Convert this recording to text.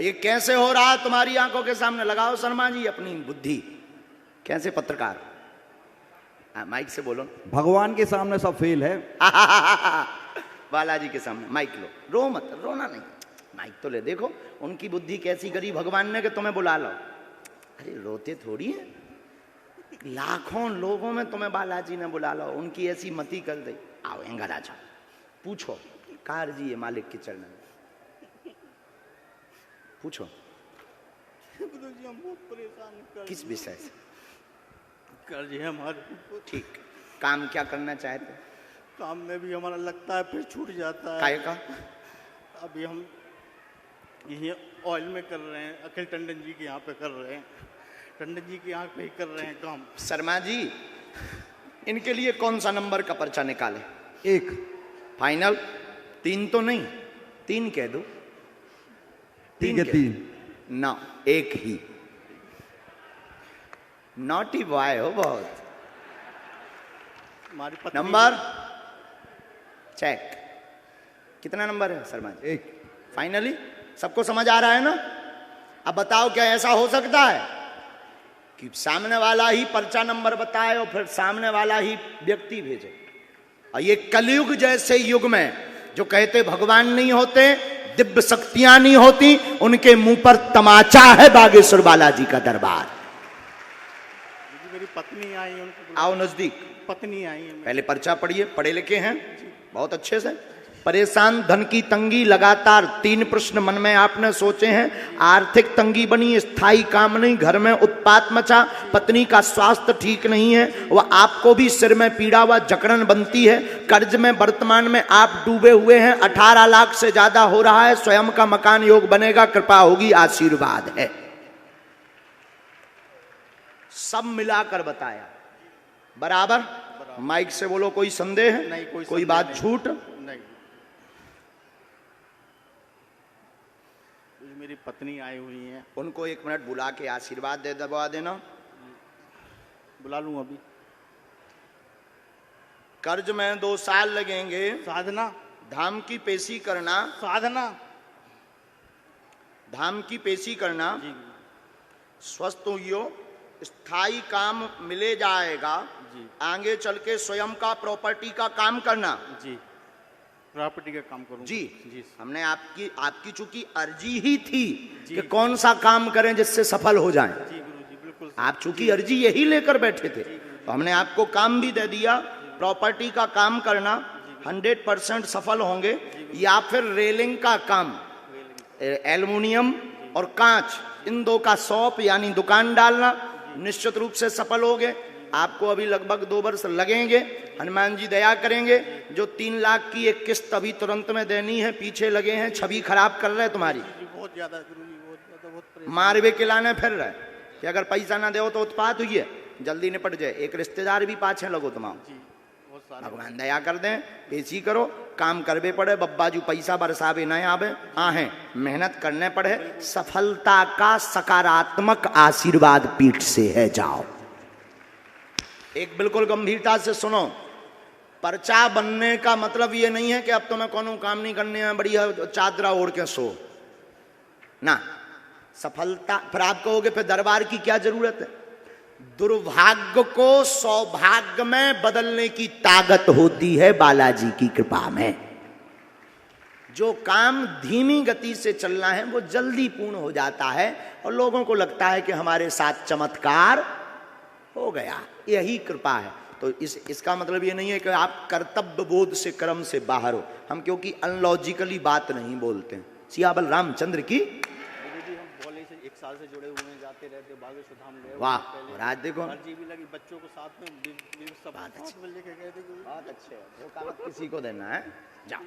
ये कैसे हो रहा है तुम्हारी आंखों के सामने? लगाओ शर्मा जी अपनी बुद्धि। कैसे पत्रकार? माइक से बोलो। भगवान के सामने सब फेल है। बालाजी के सामने माइक लो, रो मत, रोना नहीं, माइक तो ले। देखो उनकी बुद्धि कैसी करी भगवान ने कि तुम्हें बुला लो। अरे रोते थोड़ी है, लाखों लोगों में तुम्हें बालाजी ने बुला लो, उनकी ऐसी मति कर दी। आओ एंगा राजा, पूछो कार जी है मालिक के चरण में, पूछो गुरुजी हम बहुत परेशान किस विषय से? कर जी हमारे। ठीक, काम क्या करना चाहते? काम में भी हमारा लगता है फिर छूट जाता है। काय का? अभी हम यही ऑयल में कर रहे हैं, अखिल टंडन जी के यहाँ पे कर रहे हैं, टंडन जी के यहाँ पे ही कर रहे हैं काम। शर्मा जी इनके लिए कौन सा नंबर का पर्चा निकाले? 1 फाइनल? 3 तो नहीं, 3 कह दो। 3 ना 1 ही। नॉटी बॉय हो बहुत। हमारी पत्नी नंबर चेक। कितना नंबर है शर्मा जी? 1। फाइनली सबको समझ आ रहा है ना? अब बताओ क्या ऐसा हो सकता है कि सामने वाला ही पर्चा नंबर बताए और फिर सामने वाला ही व्यक्ति भेजे? और ये कलयुग जैसे युग में जो कहते भगवान नहीं होते, दिव्य शक्तियां नहीं होती, उनके मुंह पर तमाचा है बागेश्वर बालाजी का दरबार। मेरी पत्नी आई, उनको आओ नजदीक। पत्नी आई है। पहले पर्चा पढ़िए, पढ़े लिखे हैं बहुत अच्छे से। परेशान, धन की तंगी लगातार, 3 प्रश्न मन में आपने सोचे हैं। आर्थिक तंगी बनी, स्थायी काम नहीं, घर में उत्पात मचा, पत्नी का स्वास्थ्य ठीक नहीं है, वह आपको भी सिर में पीड़ा व जकड़न बनती है, कर्ज में वर्तमान में आप डूबे हुए हैं, 18 लाख से ज्यादा हो रहा है, स्वयं का मकान योग बनेगा, कृपा होगी, आशीर्वाद है। सब मिलाकर बताया बराबर। माइक से बोलो, कोई संदेह है? नहीं, कोई बात झूठ नहीं। मेरी पत्नी आई हुई है, उनको 1 मिनट बुला के आशीर्वाद दे दबा देना। बुला लूं अभी? कर्ज में 2 साल लगेंगे, साधना धाम की पेशी करना, साधना धाम की पेशी करना, जी स्वस्थ हुई, स्थायी काम मिले जाएगा, जी आगे चल के स्वयं का प्रॉपर्टी का काम करना। जी प्रॉपर्टी का काम करूं जी जी। हमने आपकी चूंकि अर्जी ही थी कि कौन सा काम करें जिससे सफल हो जाएं। जी गुरुजी बिल्कुल। आप चूंकि अर्जी यही लेकर बैठे थे तो हमने आपको काम भी दे दिया। प्रॉपर्टी का काम करना, 100% सफल होंगे। या फिर रेलिंग का काम, एल्युमिनियम और कांच, इन 2 का शॉप यानी दुकान डालना, निश्चित रूप से सफल होगे। आपको अभी लगभग 2 वर्ष लगेंगे, हनुमान जी दया करेंगे। जो 3 लाख की एक किस्त अभी तुरंत में देनी है, पीछे लगे हैं, छवि खराब कर रहे तुम्हारी, बहुत ज्यादा गुरुजी, बहुत ज्यादा, बहुत परेशान। मारवे खिलाने फिर रहे कि अगर पैसा ना दो तो उत्पात हुई है, जल्दी निपट जाए। एक रिश्तेदार भी पाछे लगो तुम्हारा, भगवान दया कर दें, पेशी करो, काम करवे पड़े, बब्बाजू पैसा बरसावे न आवे, आहे मेहनत करने पड़े, सफलता का सकारात्मक आशीर्वाद पीठ से है। जाओ एक बिल्कुल गंभीरता से सुनो, पर्चा बनने का मतलब ये नहीं है कि अब तुम्हें कोनो काम नहीं करने में, बढ़िया चादरा ओढ़ के सो ना। सफलता फिर आप कहोगे फिर दरबार की क्या जरूरत है? दुर्भाग्य को सौभाग्य में बदलने की ताकत होती है बालाजी की कृपा में। जो काम धीमी गति से चलना है वो जल्दी पूर्ण हो जाता है और लोगों को लगता है कि हमारे साथ चमत्कार हो गया, यही कृपा है। तो इसका मतलब ये नहीं है कि आप कर्तव्य बोध से कर्म से बाहर हो। हम क्योंकि अनलॉजिकली बात नहीं बोलते हैं। सियाबल रामचंद्र की। हम बोले से 1 साल से जुड़े हुए हैं, जाते रहते, बागेश्वर धाम गए। वाह, और आज देखो अर्जी भी लगी, बच्चों को साथ में सब साथ में लेके गए थे। बहुत अच्छे, वो कागज किसी को देना है। जाओ।